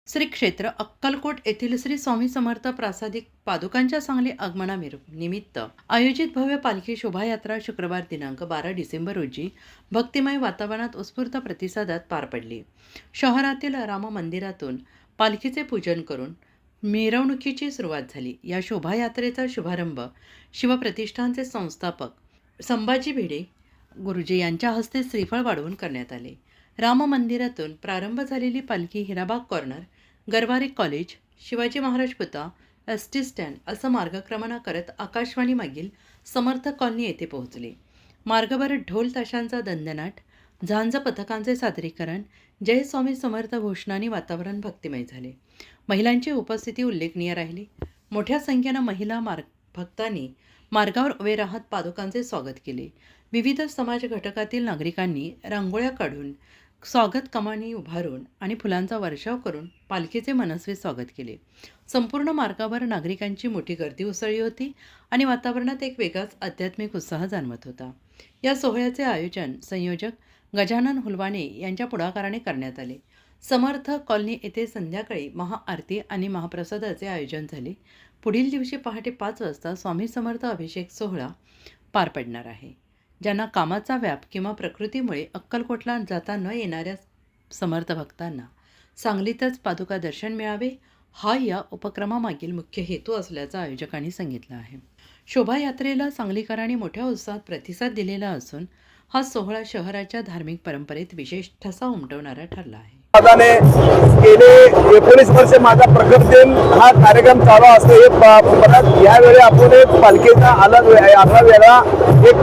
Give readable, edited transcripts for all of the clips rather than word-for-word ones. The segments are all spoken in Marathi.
श्री क्षेत्र अक्कलकोट येथील श्री स्वामी समर्थ प्रासादिक पादुकांच्या सांगली आगमना निमित्त आयोजित भव्य पालखी शोभायात्रा शुक्रवार दिनांक 12 डिसेंबर रोजी भक्तिमय वातावरणात उत्स्फूर्त प्रतिसादात पार पडली। शहरातील राम मंदिरातून पालखीचे पूजन करून मिरवणुकीची सुरुवात झाली। या शोभायात्रेचा शुभारंभ शिवप्रतिष्ठानचे संस्थापक संभाजी भिडे गुरुजी यांच्या हस्ते श्रीफळ वाढवून करण्यात आले। राम मंदिरातून प्रारंभ झालेली पालखी हिराबाग कॉर्नर, गरवारे कॉलेज, शिवाजी महाराज पुतळा, एसटी स्टँड असं मार्गक्रमण करत आकाशवाणी मागील समर्थ कॉलनी येथे पोहोचली। मार्गभर ढोल ताशांचा दणदणाट, झांज पथकांचे सादरीकरण, जय स्वामी समर्थ घोषणांनी वातावरण भक्तिमय झाले। महिलांची उपस्थिती उल्लेखनीय राहिली। मोठ्या संख्येने महिला भक्तांनी मार्गावर उभे राहत पादुकांचे स्वागत केले। विविध समाज घटकातील नागरिकांनी रांगोळ्या काढून, स्वागत कमानी उभारून आणि फुलांचा वर्षाव करून पालखीचे मनस्वी स्वागत केले। संपूर्ण मार्गावर नागरिकांची मोठी गर्दी उसळली होती आणि वातावरणात एक वेगळाच आध्यात्मिक उत्साह जाणवत होता। या सोहळ्याचे आयोजन संयोजक गजानन हुलवाणे यांच्या पुढाकाराने करण्यात आले। समर्थ कॉलनी येथे संध्याकाळी महाआरती आणि महाप्रसादाचे आयोजन झाले। पुढील दिवशी पहाटे 5 वाजता स्वामी समर्थ अभिषेक सोहळा पार पडणार आहे। ज्यांना कामाचा व्याप किंवा प्रकृतीमुळे अक्कलकोटला जाता न येणाऱ्या समर्थ भक्तांना सांगलीतच पादुका दर्शन मिळावे, हा या उपक्रमामागील मुख्य हेतू असल्याचं आयोजकांनी सांगितलं आहे। शोभायात्रेला सांगलीकरांनी मोठ्या उत्साहात प्रतिसाद दिलेला असून हा सोहळा शहराच्या धार्मिक परंपरेत विशेष ठसा उमटवणारा ठरला आहे। गेले 19 वर्ष माझा प्रकट दिन हा कार्यक्रम चालू असतो। परत यावेळी आपण एक पालखीचा आगळा वेगळा एक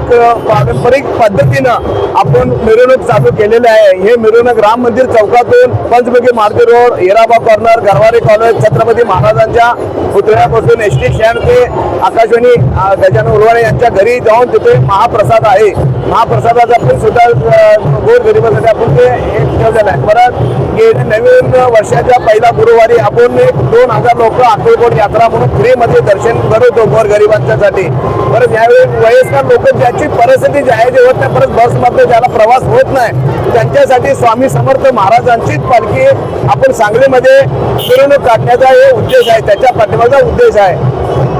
पारंपरिक पद्धतीनं आपण मिरवणूक चालू केलेली आहे। हे मिरवणूक राम मंदिर चौकातून Panchmukhi Maruti road, Hirabag corner, Garware college, Chhatrapati महाराजांच्या पुतळ्यापासून एसटी स्टँड ते आकाशवाणी गजानन हुलवाणे यांच्या घरी जाऊन तिथे महाप्रसाद आहे। महाप्रसादाचा आपण सुद्धा गोरगरिबांसाठी आपण ते एक ठेवलेलं आहे। परत नवीन वर्षाच्या पहिला गुरुवारी आपण 2000 लोक अक्कलकोट यात्रा म्हणून फ्रीमध्ये दर्शन करतो गोरगरिबांच्यासाठी। परत यावेळी वयस्कर लोक ज्याची परिस्थिती जायची होत नाही, परत बसमध्ये ज्याला प्रवास होत नाही, त्यांच्यासाठी स्वामी समर्थ महाराजांचीच पालखी आपण सांगलीमध्ये मिरवणूक काढण्याचा हे उद्देश आहे, त्याच्या पाठीमागचा उद्देश आहे।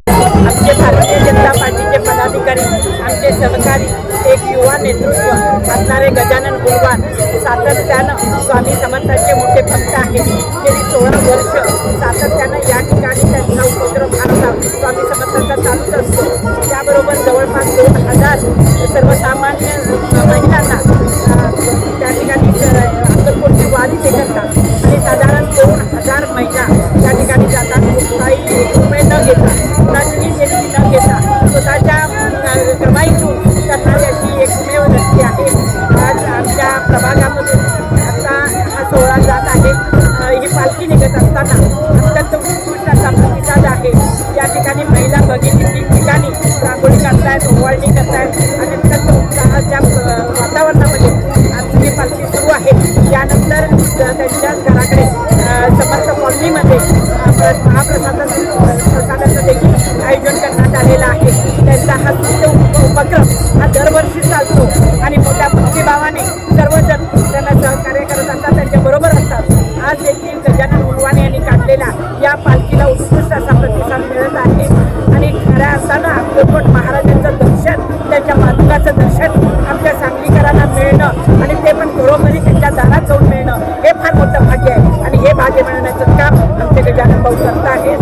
आमचे भारतीय जनता पार्टीचे पदाधिकारी, आमचे सहकारी, एक युवा नेतृत्व असणारे गजानन हुलवाण सातत्यानं स्वामी समर्थांचे मोठे भक्त आहेत। गेली 16 वर्ष सातत्यानं या ठिकाणी त्यांचा उपक्रम स्वामी समर्थांचा चालूच असतो। त्याबरोबर जवळपास 2000 सर्वसामान्य महिलांना त्या ठिकाणी अक्कलकोटची वारी ते करतात आणि साधारण 2000 महिला त्या ठिकाणी जातात। काही रुपये न घेता, कुणाची देणगी न घेता स्वतःच्या कमाईतून करणारी अशी एकमेव व्यक्ती आहे। आज आमच्या प्रभागामधून आता हा सोहळा जात आहे। ही पालखी निघत असताना अत्यंत उत्कृष्ट असा प्रतिसाद आहे। या ठिकाणी महिला भगिनी ठिकठिकाणी रांगोळी करतायत, ओवाळणी करतायत आणि अत्यंत उत्साहाच्या वातावरणामध्ये आमची ही पालखी सुरू आहे। यानंतर त्यांच्याच घराकडे समर्थ कॉलनीमध्ये महाप्रसादाचं देखील आयोजन करण्यात आलेलं आहे। त्यांचा हा उपक्रम हा दरवर्षी चालतो आणि मोठ्या भक्तिभावाने सर्वजण त्यांना सहकार्य करत असतात, त्यांच्याबरोबर असतात। आज देखील गजानन हुलवाणे यांनी काढलेल्या या पालखीला उत्कृष्ट असा प्रतिसाद मिळत आहे आणि खऱ्या अर्थानं अक्कलकोट महाराजांचं दर्शन, त्यांच्या पादुकाचं दर्शन आमच्या सांगलीकरांना मिळणं आणि ते पण घरोघरी त्यांच्या दारात जाऊन मिळणं हे फार मोठं भाग्य आहे आणि हे भाग्य मिळवण्याचं काम आमचे गजानन भाऊ करत आहेत।